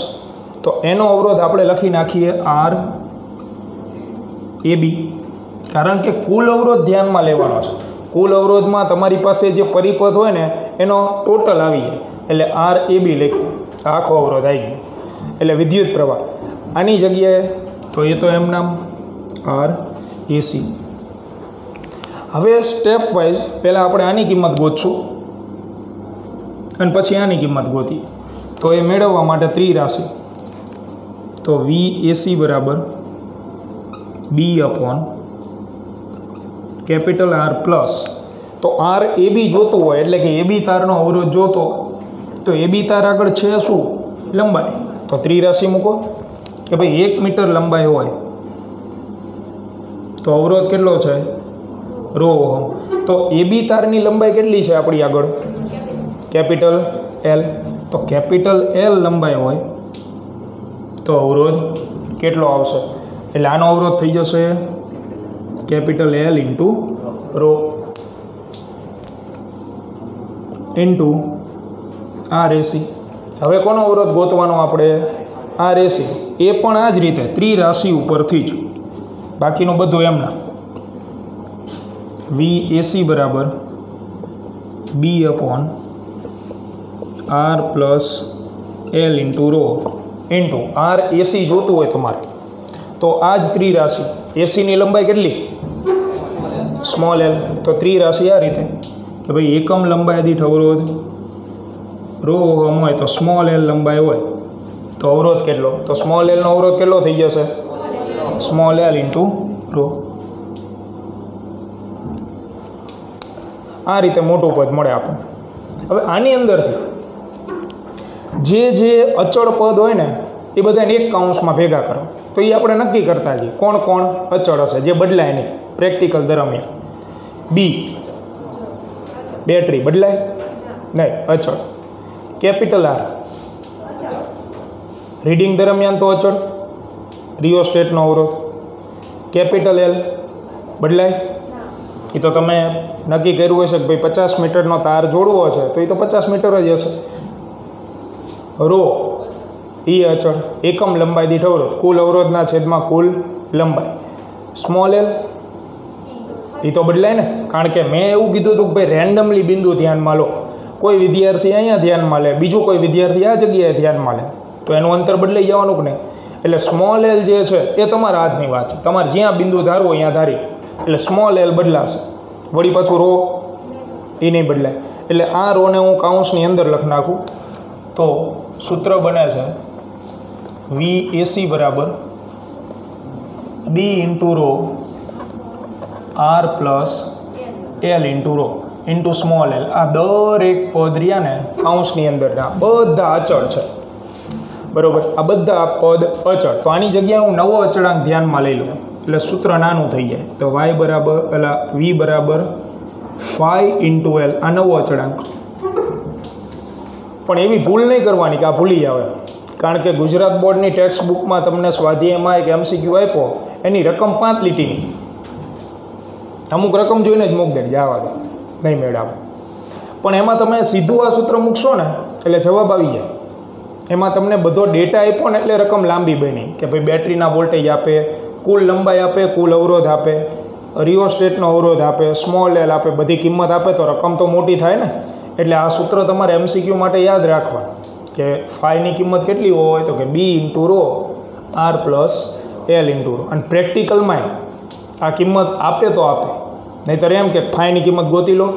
તો એનો અવરોધ આપણે લખી નાખીએ R AB, કારણ કે કુલ અવરોધ ધ્યાનમાં લેવાનો છે. કુલ અવરોધમાં તમારી પાસે જે પરિપથ હોય ને એનો ટોટલ આવી જાય, એટલે R AB લખ્યું, આખો અવરોધ આવી ગયો. એટલે વિદ્યુત પ્રવાહ આની જગ્યાએ તો એ તો એમ નામ R AC. હવે સ્ટેપ વાઇઝ પહેલાં આપણે આની કિંમત ગોતશું અને પછી આની કિંમત ગોતીએ. તો એ મેળવવા માટે ત્રિરાશિ, તો VAC બરાબર B upon capital R plus, તો R AB જોતું હોય એટલે કે AB તારનો અવરોધ જોતો, તો AB તાર આગળ છે શું? લંબાઈ. તો ત્રિરાશિ મૂકો કે ભાઈ 1 મીટર લંબાઈ હોય તો અવરોધ કેટલો છે? ρ ઓહમ. તો AB તારની લંબાઈ કેટલી છે આપણી આગળ? Capital L. તો કેપિટલ L લંબાઈ હોય તો અવરોધ કેટલો આવશે? એટલે આનો અવરોધ થઈ જશે capital L into ρ into RAC. હવે કોનો અવરોધ ગોતવાનો આપણે? RAC. એ પણ આ જ રીતે ત્રિરાશિ ઉપરથી જ, બાકીનું બધું એમના. VAC બરાબર B upon R plus L into ρ into RAC જોતું હોય તમારે તો આ જ ત્રિરાશિ. એસીની લંબાઈ કેટલી? Small L. તો ત્રિરાશિ આ રીતે કે ભાઈ એકમ લંબાઈ દીઠ અવરોધ ρ ઓહમ હોય તો સ્મોલ એલ લંબાઈ હોય તો અવરોધ કેટલો? તો સ્મોલ એલનો અવરોધ કેટલો થઈ જશે? Small L into ρ. આ રીતે મોટું પદ મળે આપણને. હવે આની અંદરથી જે અચળ પદ હોય ને એ બધાને એક કાઉન્સમાં ભેગા કરો તો એ આપણે નક્કી કરતા જઈએ કોણ કોણ અચળ હશે જે બદલાય નહીં પ્રેક્ટિકલ દરમિયાન. બી બેટરી બદલાય નહીં અચળ. કેપિટલ આર રીડિંગ દરમિયાન તો અચળ રિયોસ્ટેટનો અવરોધ. કેપિટલ એલ બદલાય એ તો તમે નક્કી કર્યું હશે કે ભાઈ 50 મીટરનો તાર જોડવો છે તો એ તો 50 મીટર જ હશે. રો એ અચળ એકમ લંબાઈ દીઠ અવરોધ કુલ અવરોધના છેદમાં કુલ લંબાઈ. સ્મોલ એલ એ તો બદલાય ને કારણ કે મેં એવું કીધું હતું કે ભાઈ રેન્ડમલી બિંદુ ધ્યાનમાં લો કોઈ વિદ્યાર્થી અહીંયા ધ્યાનમાં લે બીજું કોઈ વિદ્યાર્થી આ જગ્યાએ ધ્યાનમાં લે તો એનું અંતર બદલાઈ જવાનું કે નહીં. એટલે સ્મોલ એલ જે છે એ તમારા હાથની વાત છે તમારે જ્યાં બિંદુ ધારવો અહીંયા ધારી એટલે સ્મોલ એલ બદલાશે. વળી પાછું રો એ નહીં બદલાય એટલે આ રોને હું કાઉન્સની અંદર લખી નાખું તો સૂત્ર બને છે VAC બરાબર B into rho R plus L into rho into small L. આ દરેક પદ રહ્યા ને કાઉન્સની અંદરના બધા અચળ છે બરાબર. આ બધા પદ અચળ તો આની જગ્યાએ હું નવો અચળાંક ધ્યાનમાં લઈ લઉં એટલે સૂત્ર નાનું થઈ જાય તો y બરાબર એટલે V બરાબર 5 ઇન્ટુ એલ આ નવો અચળાંક. પણ એવી ભૂલ નહીં કરવાની કે આ ભૂલી આવે કારણ કે ગુજરાત બોર્ડની ટેક્સ્ટ બુકમાં તમને સ્વાધ્યાયમાં એક MCQ આપ્યો એની રકમ 5 લીટીની અમુક રકમ જોઈને જ મૂક દે જવા દો નહીં મેળાવે. પણ એમાં તમે સીધું આ સૂત્ર મૂકશો ને એટલે જવાબ આવી જાય. એમાં તમને બધો ડેટા આપ્યો ને એટલે રકમ લાંબી બની કે ભાઈ બેટરીના વોલ્ટેજ આપે કુલ લંબાઈ આપે કુલ અવરોધ આપે રિયોસ્ટેટનો અવરોધ આપે સ્મોલ એલ આપે બધી કિંમત આપે તો રકમ તો મોટી થાય ને. એટલે આ સૂત્ર તમારે MCQ માટે યાદ રાખવાનું કે ફાઈની કિંમત કેટલી હોય તો કે B into rho R plus L into rho. અને પ્રેક્ટિકલમાં આ કિંમત આપે તો આપે નહીંતર એમ કે ફાઈની કિંમત ગોતી લો.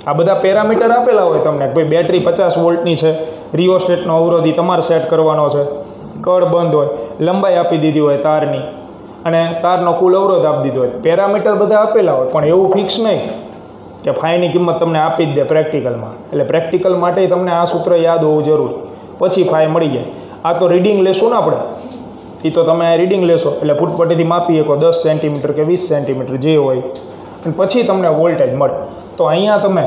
આ બધા પેરામીટર આપેલા હોય તમને કે ભાઈ બેટરી 50 વોલ્ટની છે રિયોસ્ટેટનો અવરોધ એ તમારે સેટ કરવાનો છે કળ બંધ હોય લંબાઈ આપી દીધી હોય તારની અને તારનો કુલ અવરોધ આપી દીધો હોય પેરામીટર બધા આપેલા હોય પણ એવું ફિક્સ નહીં કે ફાઈની કિંમત તમને આપી જ દે પ્રેક્ટિકલમાં. એટલે પ્રેક્ટિકલ માટે તમને આ સૂત્ર યાદ હોવું જરૂરી પછી ફાઈ મળી જાય. આ તો રીડિંગ લેશું ને આપણે એ તો તમે રીડિંગ લેશો એટલે ફૂટપટ્ટીથી માપી શકો 10 સેન્ટીમીટર કે 20 સેન્ટીમીટર જે હોય અને પછી તમને વોલ્ટેજ મળે. તો અહીંયા તમે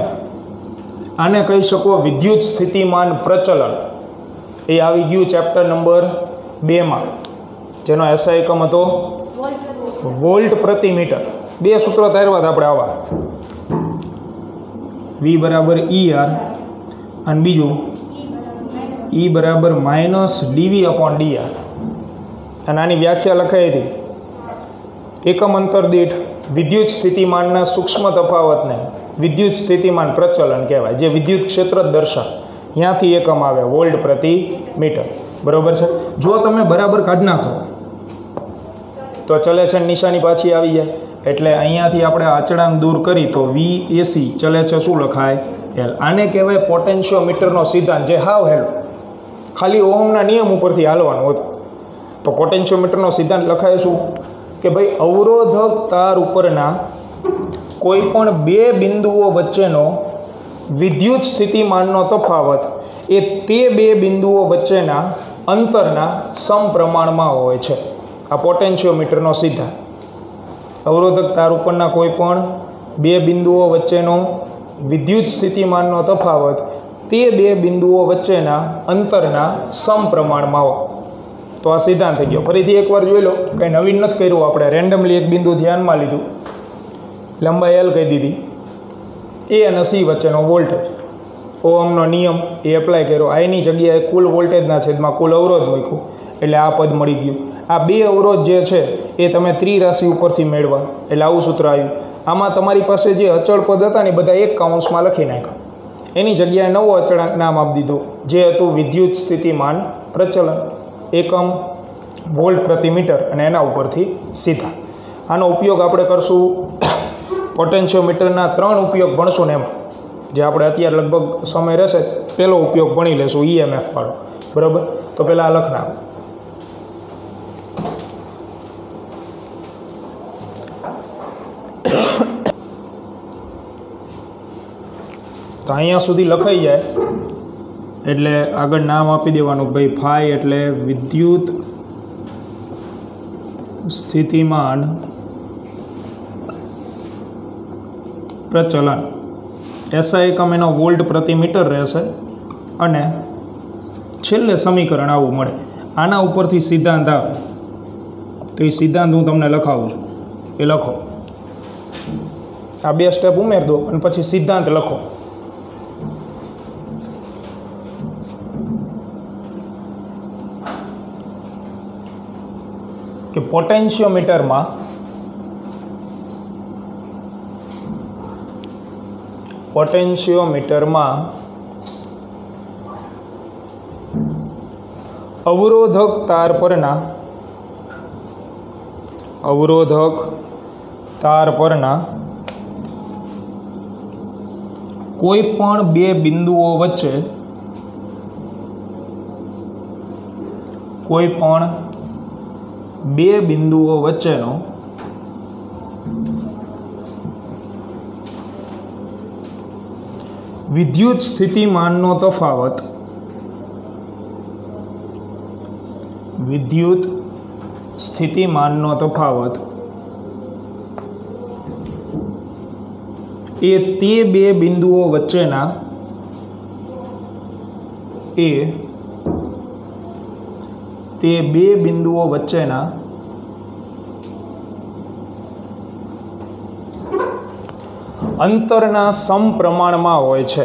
આને કહી શકો વિદ્યુત સ્થિતિમાન પ્રચલન. એ આવી ગયું ચેપ્ટર નંબર 2માં જેનો SI એકમ હતો વોલ્ટ પ્રતિ મીટર. 2 સૂત્રો તારવા આપણે આવા V બરાબર ER અને બીજું E બરાબર -dV/dr. અને આની વ્યાખ્યા લખાઈ હતી એકમ અંતર દીઠ વિદ્યુત સ્થિતિમાનના સૂક્ષ્મ તફાવતને વિદ્યુત સ્થિતિમાન પ્રચલન કહેવાય જે વિદ્યુત ક્ષેત્ર જ દર્શાવે. ત્યાંથી એકમ આવે વોલ્ટ પ્રતિ મીટર બરાબર છે. જો તમે બરાબર કાઢી નાખો તો ચલે છે નિશાની પાછી આવી જાય એટલે અહીંયાથી આપણે અચળાંક દૂર કરી તો VAC ચલે છે શું લખાય L. આને કહેવાય પોટેન્શિયોમીટરનો સિદ્ધાંત જે હાવ હેલો ખાલી ઓહમના નિયમ ઉપરથી હાલવાનું હતું. તો પોટેન્શિયોમીટરનો સિદ્ધાંત લખાય શું કે ભાઈ અવરોધક તાર ઉપરના કોઈ પણ 2 બિંદુઓ વચ્ચેનો વિદ્યુત સ્થિતિમાનનો તફાવત એ તે 2 બિંદુઓ વચ્ચેના અંતરના સમપ્રમાણમાં હોય છે. આ પોટેન્શિયોમીટરનો સિદ્ધાંત. અવરોધક તાર ઉપરના કોઈ પણ 2 બિંદુઓ વચ્ચેનો વિદ્યુત સ્થિતિમાનનો તફાવત તે 2 બિંદુઓ વચ્ચેના અંતરના સમપ્રમાણમાં હોય. તો આ સિદ્ધાંત થઈ ગયો. ફરીથી એકવાર જોઈ લો કંઈ નવીન નથી કર્યું આપણે રેન્ડમલી એક બિંદુ ધ્યાનમાં લીધું લંબાઈ L કહી દીધી A અને C વચ્ચેનો વોલ્ટેજ ઓહમનો નિયમ એ એપ્લાય કર્યો આની જગ્યાએ કુલ વોલ્ટેજના છેદમાં કુલ અવરોધ મૂક્યું એટલે આ પદ મળી ગયું. આ 2 અવરોધ જે છે એ તમે ત્રિરાશિ ઉપરથી મેળવા એટલે આવું સૂત્ર આવ્યું. આમાં તમારી પાસે જે અચળ પદ હતા ને બધા એક કાઉન્સમાં લખી નાખ્યા એની જગ્યાએ નવો અચળાંક નામ આપી દીધું જે હતું વિદ્યુત સ્થિતિમાન પ્રચલન એકમ વોલ્ટ પ્રતિ મીટર અને એના ઉપરથી સીધા. આનો ઉપયોગ આપણે કરશું પોટેન્શિયોમીટરના 3 ઉપયોગ ભણશું ને એમાં જે આપણે અત્યારે લગભગ સમય રહેશે પહેલો ઉપયોગ ભણી લેશું EMF વાળો બરાબર. તો પહેલાં આ લખના તો અહીંયા સુધી લખાઈ જાય એટલે આગળ નામ આપી દેવાનું ભાઈ ફાઈ એટલે વિદ્યુત સ્થિતિમાન પ્રચલન. એસઆઈ એકમ એનો વોલ્ટ પ્રતિ મીટર રહેશે અને છેલ્લે સમીકરણ આવું મળે. આના ઉપરથી સિદ્ધાંત આવે તો એ સિદ્ધાંત હું તમને લખાવું છું, એ લખો. આ 2 સ્ટેપ ઉમેર દો અને પછી સિદ્ધાંત લખો. કે પોટેન્શિયોમીટરમાં અવરોધક તાર પરના કોઈ પણ 2 બિંદુઓ વચ્ચે વચ્ચેનો વિદ્યુત સ્થિતિમાનનો તફાવત એ તે 2 બિંદુઓ વચ્ચેના અંતરના સમપ્રમાણમાં હોય છે.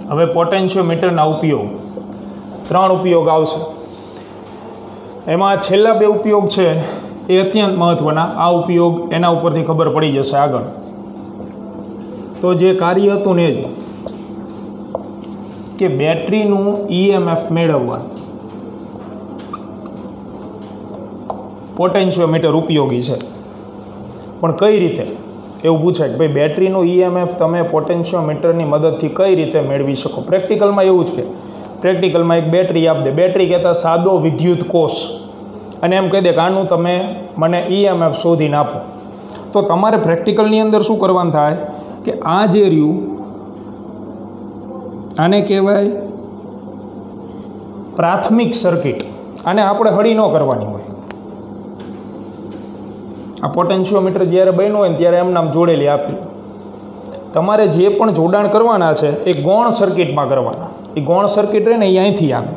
હવે પોટેન્શિયોમીટરના ઉપયોગ 3 ઉપયોગ આવશે. એમાં છેલ્લા 2 ઉપયોગ છે એ અત્યંત મહત્વના. આ ઉપયોગ એના ઉપરથી ખબર પડી જશે આગળ. તો જે કાર્ય હતું ને જ કે બેટરીનું EMF મેળવવા પોટેન્શિયોમીટર ઉપયોગી છે. પણ કઈ રીતે એવું પૂછાય કે ભાઈ બેટરીનું EMF તમે પોટેન્શિયોમીટરની મદદથી કઈ રીતે મેળવી શકો? પ્રેક્ટિકલમાં એવું જ કે પ્રેક્ટિકલમાં એક બેટરી આપી દે. બેટરી કહેતા સાદો વિદ્યુત કોષ, અને એમ કહી દે કે આનું તમે મને EMF શોધીને આપો. તો તમારે પ્રેક્ટિકલની અંદર શું કરવાનું થાય કે આ જે રહ્યું આને કહેવાય પ્રાથમિક સર્કિટ. આને આપણે હળી ન કરવાની હોય. આ પોટેન્શિયોમીટર જ્યારે બન્યું હોય ને ત્યારે એમ નામ જોડેલી આપી. તમારે જે પણ જોડાણ કરવાના છે એ ગૌણ સર્કિટમાં કરવાના. એ ગૌણ સર્કિટ રહે ને એ અહીંથી આવે,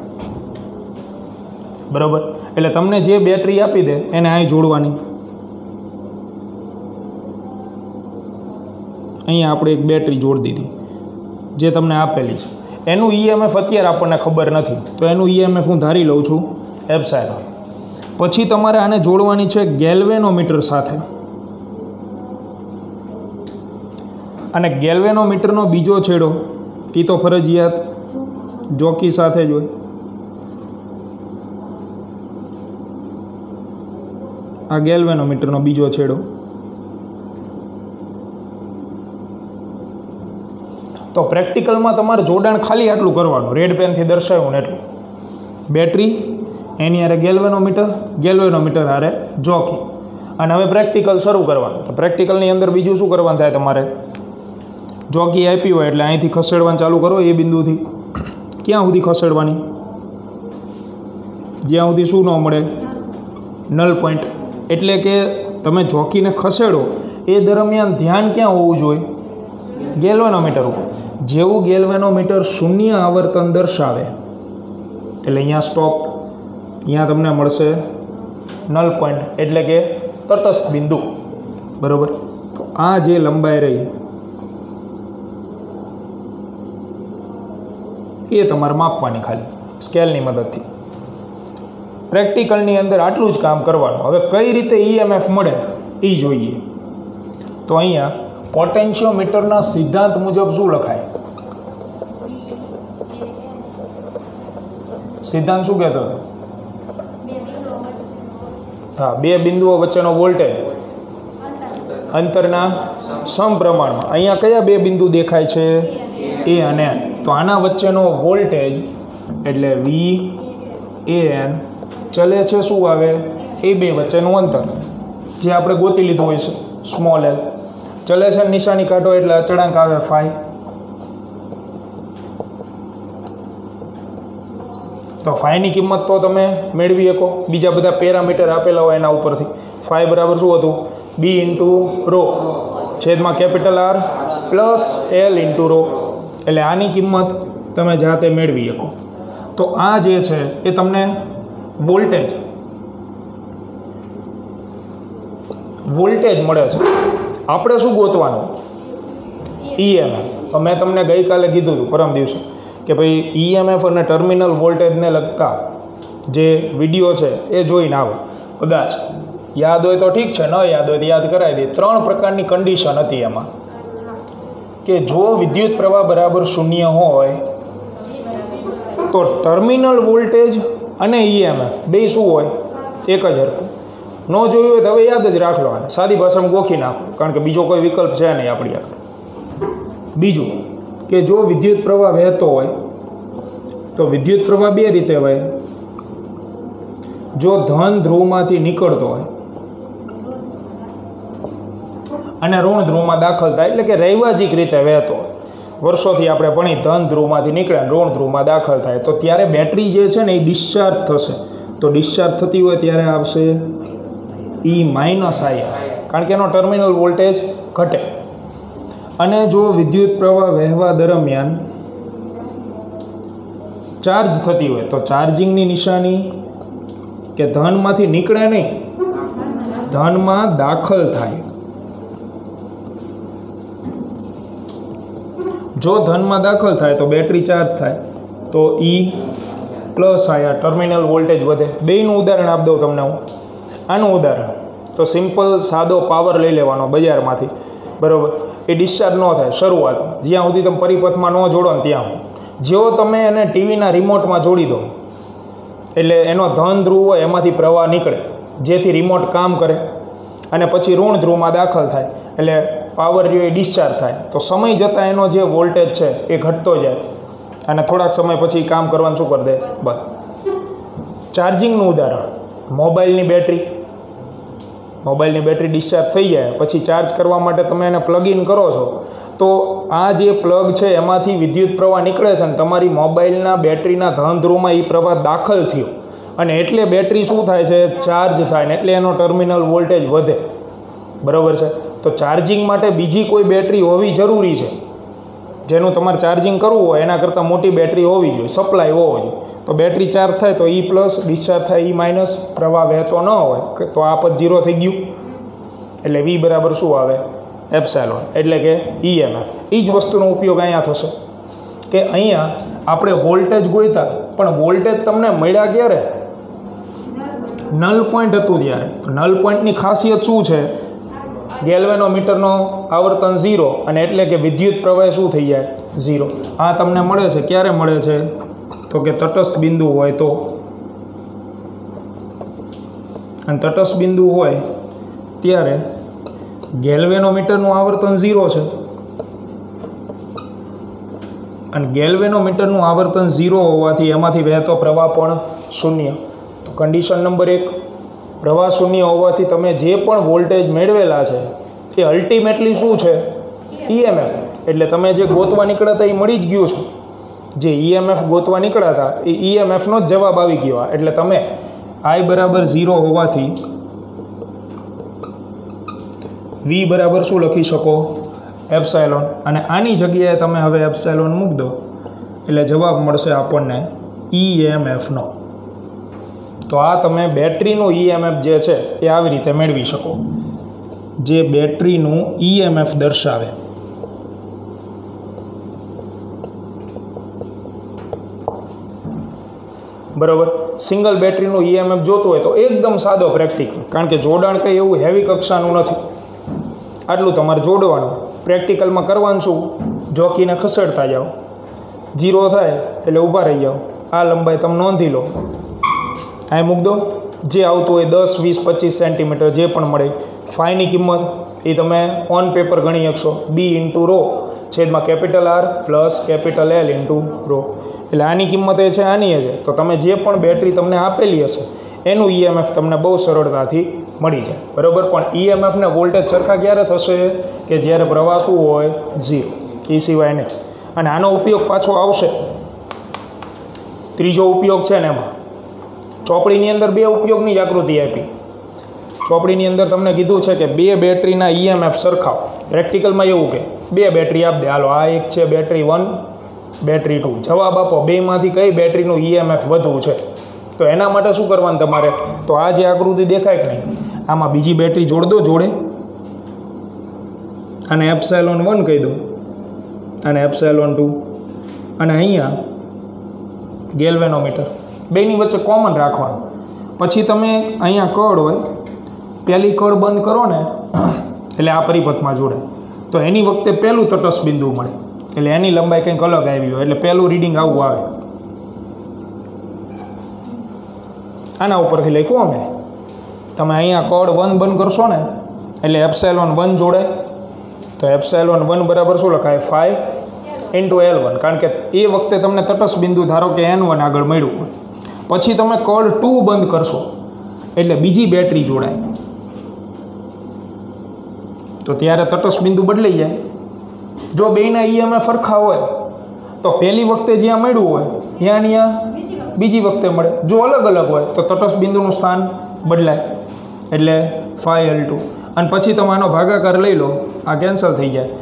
બરાબર? એટલે તમને જે બેટરી આપી દે એને અહીં જોડવાની. અહીંયા આપણે એક બેટરી જોડી દીધી જે તમને આપેલી છે. એનું EMF અત્યારે આપણને ખબર નથી, તો એનું EMF હું ધારી લઉં છું એપ્સાયલોન. પછી તમારે આને જોડવાની છે ગેલ્વેનોમીટર સાથે. અને ગેલ્વેનોમીટરનો બીજો છેડો એ તો ફરજિયાત જોકી સાથે જ હોય. આ ગેલ્વેનોમીટરનો બીજો છેડો. તો પ્રેક્ટિકલમાં તમારે જોડાણ ખાલી આટલું કરવાનું, રેડ પેનથી દર્શાવ્યું ને એટલું. બેટરી એની હારે ગેલ્વેનોમીટર હારે જોકી. અને હવે પ્રેક્ટિકલ શરૂ કરવાનું. તો પ્રેક્ટિકલની અંદર બીજું શું કરવાનું થાય તમારે? જોકી આપી હોય એટલે અહીંથી ખસેડવાનું ચાલુ કરો. એ બિંદુથી ક્યાં સુધી ખસેડવાની? જ્યાં સુધી શું ન મળે? Null point. એટલે કે તમે જોકીને ખસેડો એ દરમિયાન ધ્યાન ક્યાં હોવું જોઈએ? ગેલ્વેનોમીટર ઉપર. જેવું ગેલ્વેનોમીટર 0 આવર્તન દર્શાવે એટલે અહીંયા સ્ટોપ, અહીંયા તમને મળશે નલ પોઈન્ટ એટલે કે તટસ્થ બિંદુ, બરાબર? તો આ જે લંબાઈ રહી એ તમારે માપવાની ખાલી સ્કેલની મદદથી. પ્રેક્ટિકલની અંદર આટલું જ કામ કરવાનું. હવે કઈ રીતે EMF મળે એ જોઈએ. તો અહીંયા પોટેન્શિયોમીટરના સિદ્ધાંત મુજબ શું લખાય? સિદ્ધાંત શું કહેતો હતો? હા, 2 બિંદુઓ વચ્ચેનો વોલ્ટેજ અંતરના સમપ્રમાણમાં. અહીંયા કયા 2 બિંદુ દેખાય છે? એ અને. તો આના વચ્ચેનો વોલ્ટેજ એટલે વી એ એન ચલે છે શું આવે એ બે વચ્ચેનું અંતર જે આપણે ગોતી લીધું હોય છે સ્મોલ એલ. ચલે છે નિશાની કાઢો એટલે અચળાંક આવે ફાઈ. તો ફાઈની કિંમત તો તમે મેળવી શકો બીજા બધા પેરામીટર આપેલા હોય એના ઉપરથી. ફાઈ બરાબર શું હતું બી ઇન્ટુ રો છેદમાં capital R plus L into rho. એટલે આની કિંમત તમે જાતે મેળવી શકો. તો આ જે છે એ તમને વોલ્ટેજ મળે છે. આપણે શું ગોતવાનું ઈએમએફ. તો મેં તમને ગઈકાલે કીધું હતું પરમ દિવસે કે ભાઈ ઈએમએફ અને ટર્મિનલ વોલ્ટેજને લગતા જે વિડીયો છે એ જોઈને આવો. કદાચ યાદ હોય તો ઠીક છે, ન યાદ હોય તો યાદ કરાવી દે. 3 પ્રકારની કન્ડિશન હતી એમાં કે જો વિદ્યુત પ્રવાહ બરાબર 0 હોય તો ટર્મિનલ વોલ્ટેજ અને ઈએમએફ બે શું હોય એક જ હરખું. ન જોયું હોય તો હવે યાદ જ રાખ લો, સાદી ભાષામાં ગોખી નાખો, કારણ કે બીજો કોઈ વિકલ્પ છે નહીં આપણી આગળ. બીજું કે જો વિદ્યુત પ્રવાહ વહેતો હોય તો વિદ્યુત પ્રવાહ બે રીતે વહે. જો ધન ધ્રુવમાંથી નીકળતો હોય અને ઋણ ધ્રુવમાં દાખલ થાય, એટલે કે રૈવાજિક રીતે વહેતો હોય. વર્ષોથી આપણે ભણી ધન ધ્રુવમાંથી નીકળે અને ઋણ ધ્રુવમાં દાખલ થાય તો ત્યારે બેટરી જે છે ને એ ડિસ્ચાર્જ થશે. તો ડિસ્ચાર્જ થતી હોય ત્યારે આવશે ઈ માઇનસ આઈઆર, કારણ કે એનો ટર્મિનલ વોલ્ટેજ ઘટે. અને જો વિદ્યુત પ્રવાહ વહેવા દરમિયાન ચાર્જ થતી હોય તો ચાર્જિંગની નિશાની કે ધનમાંથી નીકળે નહીં, ધનમાં દાખલ થાય. જો ધનમાં દાખલ થાય તો બેટરી ચાર્જ થાય તો ઈ પ્લસ આઈઆર ટર્મિનલ વોલ્ટેજ વધે. બેયનું ઉદાહરણ આપી દઉં તમને હું. આનું ઉદાહરણ તો સિમ્પલ સાદો પાવર લઈ લેવાનો બજારમાંથી, બરાબર. એ ડિસ્ચાર્જ ન થાય શરૂઆતમાં, જ્યાં સુધી તમે પરિપથમાં ન જોડો ને ત્યાં. જેવો તમે એને ટીવીના રિમોટમાં જોડી દો એટલે એનો ધન ધ્રુવ હોય એમાંથી પ્રવાહ નીકળે જેથી રિમોટ કામ કરે અને પછી ઋણ ધ્રુવમાં દાખલ થાય એટલે પાવર રહ્યો એ ડિસ્ચાર્જ થાય. તો સમય જતાં એનો જે વોલ્ટેજ છે એ ઘટતો જાય અને થોડાક સમય પછી કામ કરવાનું શું કરી દે બસ. ચાર્જિંગનું ઉદાહરણ મોબાઈલની બેટરી ડિસ્ચાર્જ થઈ જાય પછી ચાર્જ કરવા માટે તમે એને પ્લગ ઇન કરો છો તો આ જે પ્લગ છે એમાંથી વિદ્યુત પ્રવાહ નીકળે છે અને તમારી મોબાઈલના બેટરીના ધન ધ્રુવમાં એ પ્રવાહ દાખલ થયો અને એટલે બેટરી શું થાય છે ચાર્જ થાય ને એટલે એનો ટર્મિનલ વોલ્ટેજ વધે, બરાબર છે. તો ચાર્જિંગ માટે બીજી કોઈ બેટરી હોવી જરૂરી છે. જેનું તમારે ચાર્જિંગ કરવું હોય એના કરતાં મોટી બેટરી હોવી જોઈએ, સપ્લાય હોવો જોઈએ. તો બેટરી ચાર્જ થાય તો ઈ પ્લસ, ડિસ્ચાર્જ થાય ઈ માઇનસ, પ્રવાહ વહેતો ન હોય તો આ પદ 0 થઈ ગયું. એટલે વી બરાબર શું આવે એપ્સાઇલોન, એટલે કે ઈએમએફ. એ જ વસ્તુનો ઉપયોગ અહીંયા થશે કે અહીંયા આપણે વોલ્ટેજ ગોઈતા પણ વોલ્ટેજ તમને મળ્યા ક્યારે નલ પોઈન્ટ હતું ત્યારે. નલ પોઈન્ટની ખાસિયત શું છે ગેલ્વેનોમીટરનો આવર્તન 0 અને એટલે કે વિદ્યુત પ્રવાહ શું થઈ જાય 0. આ તમને મળે છે ક્યારે મળે છે તો કે તટસ્થ બિંદુ હોય તો, અને તટસ્થ બિંદુ હોય ત્યારે ગેલ્વેનોમીટરનું આવર્તન 0 છે અને ગેલ્વેનોમીટરનું આવર્તન 0 હોવાથી એમાંથી વહેતો પ્રવાહ પણ 0. તો કન્ડિશન નંબર 1, પ્રવાહ 0 હોવાથી તમે જે પણ વોલ્ટેજ મેળવેલા છે એ અલ્ટિમેટલી શું છે ઈએમએફ. એટલે તમે જે ગોતવા નીકળ્યા હતા એ મળી જ ગયું છે. જે ઈએમએફ ગોતવા નીકળ્યા હતા એ ઈએમએફનો જ જવાબ આવી ગયો. એટલે તમે I બરાબર 0 હોવાથી વી બરાબર શું લખી શકો એપ્સાઇલોન, અને આની જગ્યાએ તમે હવે એપ્સાઇલોન મૂક દો એટલે જવાબ મળશે આપણને ઈએમએફનો. તો આ તમે બેટરીનું ઈએમએફ જે છે એ આવી રીતે મેળવી શકો, જે બેટરીનું ઈએમએફ દર્શાવે. બરાબર. સિંગલ બેટરીનું ઈએમએફ જોતું હોય તો એકદમ સાદો પ્રેક્ટિકલ, કારણ કે જોડાણ કંઈ એવું હેવી કક્ષાનું નથી. આટલું તમારે જોડવાનું, પ્રેક્ટિકલમાં કરવાનું શું જોકીને ખસેડતા જાઓ, 0 થાય એટલે ઊભા રહી જાઓ. આ લંબાઈ તમે નોંધી લો, અહીં મૂક દો. જે આવતું હોય 10, 20, 25 સેન્ટીમીટર જે પણ મળે. ફાઈની કિંમત એ તમે ઓન પેપર ગણી શકશો. બી ઇન્ટુ રો છેદમાં capital R plus capital L into rho. એટલે આની કિંમત એ છે, આની એ છે. તો તમે જે પણ બેટરી તમને આપેલી હશે એનું ઈએમએફ તમને બહુ સરળતાથી મળી જાય. બરાબર. પણ ઈએમએફને વોલ્ટેજ સરખા ક્યારે થશે કે જ્યારે પ્રવાહ શું હોય? 0. એ સિવાય નહીં. અને આનો ઉપયોગ પાછો આવશે. ત્રીજો ઉપયોગ છે ને એમાં ચોપડીની અંદર 2 ઉપયોગની જ આકૃતિ આપી. ચોપડીની અંદર તમને કીધું છે કે 2 બેટરીના ઈએમએફ સરખાવો. પ્રેક્ટિકલમાં એવું કે 2 બેટરી આપી દે. હાલો, આ એક છે બેટરી 1, બેટરી 2. જવાબ આપો, બેમાંથી કઈ બેટરીનું ઈએમએફ વધુ છે? તો એના માટે શું કરવાનું તમારે? તો આ જે આકૃતિ દેખાય કે નહીં, આમાં બીજી બેટરી જોડ દો જોડે, અને એપ્સાયલોન 1 કહી દો, અને એપ્સાયલોન 2, અને અહીંયા ગેલ્વેનોમીટર. બેની વચ્ચે કોમન રાખવાનું. પછી તમે અહીંયા કળ હોય, પહેલી કળ બંધ કરો ને એટલે આ પરિપથમાં જોડે, તો એની વખતે પહેલું તટસ્થ બિંદુ મળે. એટલે એની લંબાઈ કંઈક અલગ આવી હોય, એટલે પહેલું રીડિંગ આવું આવે. આના ઉપરથી લખ્યું અમે. તમે અહીંયા કળ 1 બંધ કરશો ને એટલે એપ્સાયલોન 1 જોડે, તો એપ્સાયલોન 1 બરાબર શું લખાય? 5 ઇન્ટુ L1. કારણ કે એ વખતે તમને તટસ્થ બિંદુ ધારો કે N1 આગળ મળ્યું. પછી તમે કળ 2 બંધ કરશો એટલે બીજી બેટરી જોડાય, તો ત્યારે તટસ્થ બિંદુ બદલાઈ જાય. જો બેયના ઈએમએફ સરખા હોય તો પહેલી વખતે જ્યાં મળ્યું હોય ત્યાં બીજી વખતે મળે. જો અલગ અલગ હોય તો તટસ્થ બિંદુનું સ્થાન બદલાય. એટલે 5L2. અને પછી તમે આનો ભાગાકાર લઈ લો, આ કેન્સલ થઈ જાય.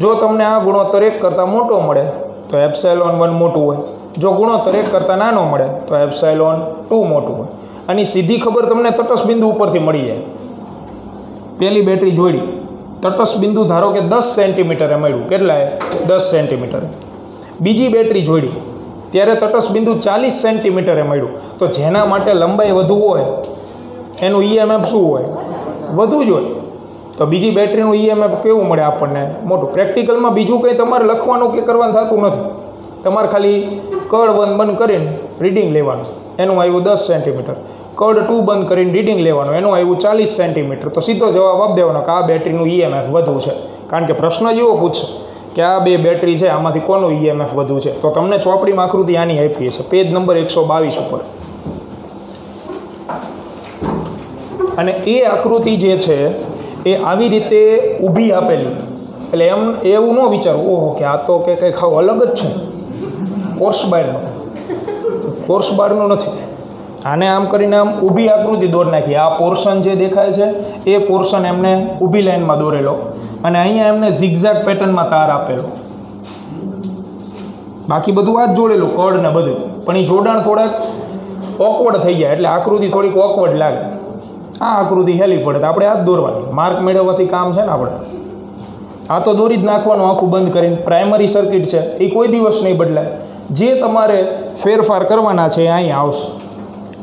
જો તમને આ ગુણોત્તર 1 કરતાં મોટો મળે તો એપ્સાયલોન 1 મોટું હોય. જો ગુણોત્તર 1 કરતાં નાનો મળે તો એપ્સાયલોન 2 મોટું હોય. આની સીધી ખબર તમને તટસ્થ બિંદુ ઉપરથી મળી જાય. પહેલી બેટરી જોડી, તટસ્થ બિંદુ ધારો કે 10 સેન્ટીમીટરે મળ્યું. કેટલાય? 10 સેન્ટીમીટરે. બીજી બેટરી જોડી ત્યારે તટસ્થ બિંદુ 40 સેન્ટીમીટરે મળ્યું. તો જેના માટે લંબાઈ વધુ હોય એનું ઈએમએફ શું હોય? વધુ જ હોય. તો બીજી બેટરીનું ઈએમએફ કેવું મળે આપણને? મોટું. પ્રેક્ટિકલમાં બીજું કંઈ તમારે લખવાનું કે કરવાનું થતું નથી. તમારે ખાલી કળ 1 બંધ કરીને રીડિંગ લેવાનું, એનું આવ્યું 10 સેન્ટીમીટર. કળ 2 બંધ કરીને રીડિંગ લેવાનું, એનું આવ્યું 40 સેન્ટીમીટર. તો સીધો જવાબ આપી દેવાનો કે આ બેટરીનું ઈએમએફ વધુ છે. કારણ કે પ્રશ્ન જેવો પૂછશે કે આ 2 બેટરી છે, આમાંથી કોનું ઈએમએફ વધુ છે? તો તમને ચોપડીમાં આકૃતિ આની આપી છે, પેજ નંબર 122 ઉપર. અને એ આકૃતિ જે છે એ આવી રીતે ઊભી આપેલી. એટલે એમ એવું ન વિચારવું ઓહો કે આ તો કે કંઈ ખાવ અલગ જ છે, કોર્સ બારનું નથી. આને આમ કરીને આમ ઊભી આકૃતિ દોરી નાખી. આ પોર્શન જે દેખાય છે એ પોર્શન એમને ઊભી લાઈનમાં દોરેલો, અને અહીંયા એમને ઝિગઝેગ પેટર્નમાં તાર આપેલો. બાકી બધું આ જ જોડેલું, કળ ને બધું. પણ એ જોડાણ થોડાક ઓકવર્ડ થઈ જાય, એટલે આકૃતિ થોડીક ઓકવર્ડ લાગે. આ આકૃતિ હેલી પડે તો આપણે આ જ દોરવાની. માર્ક મેળવવાથી કામ છે ને આપણે. આ તો દોરી જ નાખવાનું આખું બંધ કરીને. પ્રાઇમરી સર્કિટ છે એ કોઈ દિવસ નહીં બદલાય. જે તમારે ફેરફાર કરવાના છે એ અહીંયા આવશે.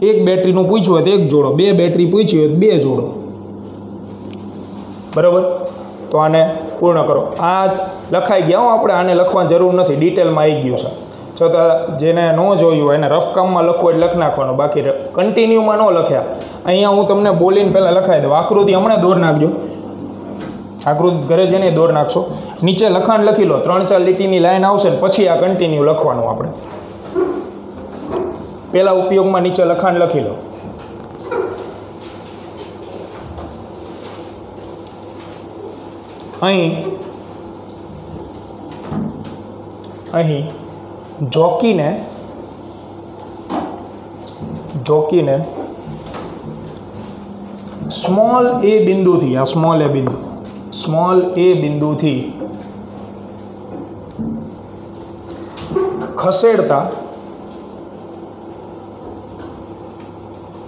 એક બેટરીનું પૂછ્યું હોય તો 1 જોડો, 2 બેટરી પૂછી હોય તો 2 જોડો. બરાબર. તો આને પૂર્ણ કરો. આ લખાઈ ગયા. આપણે આને લખવાની જરૂર નથી, ડિટેલમાં આવી ગયું છે. છતાં જેને ન જોયું હોય એને રફ કામમાં લખવું એટલે લખી નાખવાનું, બાકી કન્ટિન્યુમાં ન લખ્યા. અહીંયા હું તમને બોલીને પહેલાં લખાવી દઉં. આકૃતિ હમણાં દોર નાખજો. આકૃતિ ઘરે જઈને દોર નાખશો. નીચે લખાણ લખી લો, 3-4 લીટીની લાઈન આવશે ને પછી આ કન્ટિન્યુ લખવાનું. આપણે પહેલા ઉપયોગમાં નીચે લખાણ લખી લો. અહીં જોકીને સ્મોલ એ બિંદુથી, આ સ્મોલ એ બિંદુથી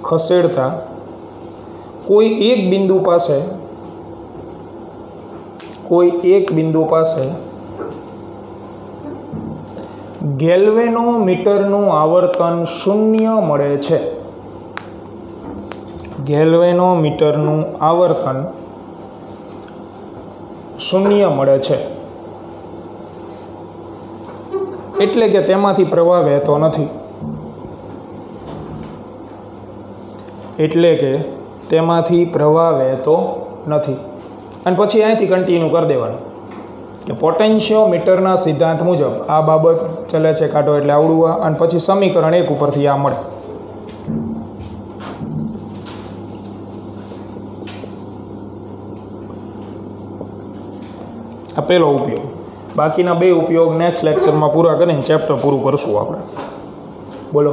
ખસેડતા કોઈ એક બિંદુ પાસે ગેલ્વેનોમીટરનું આવર્તન 0 મળે છે. ગેલ્વેનોમીટરનું આવર્તન 0 મળે છે. એટલે કે તેમાંથી પ્રવાહ વહેતો નથી. અને પછી અહીંથી કન્ટિન્યુ કરી દેવાનું કે પોટેન્શિયોમીટરના સિદ્ધાંત મુજબ આ બાબત ચલે છે કાઢો એટલે આવડું અને પછી સમીકરણ 1 ઉપરથી આ મળે. આ પહેલો ઉપયોગ. બાકીના 2 ઉપયોગ નેક્સ્ટ લેક્ચરમાં પૂરા કરીને ચેપ્ટર પૂરું કરશું આપણે. બોલો.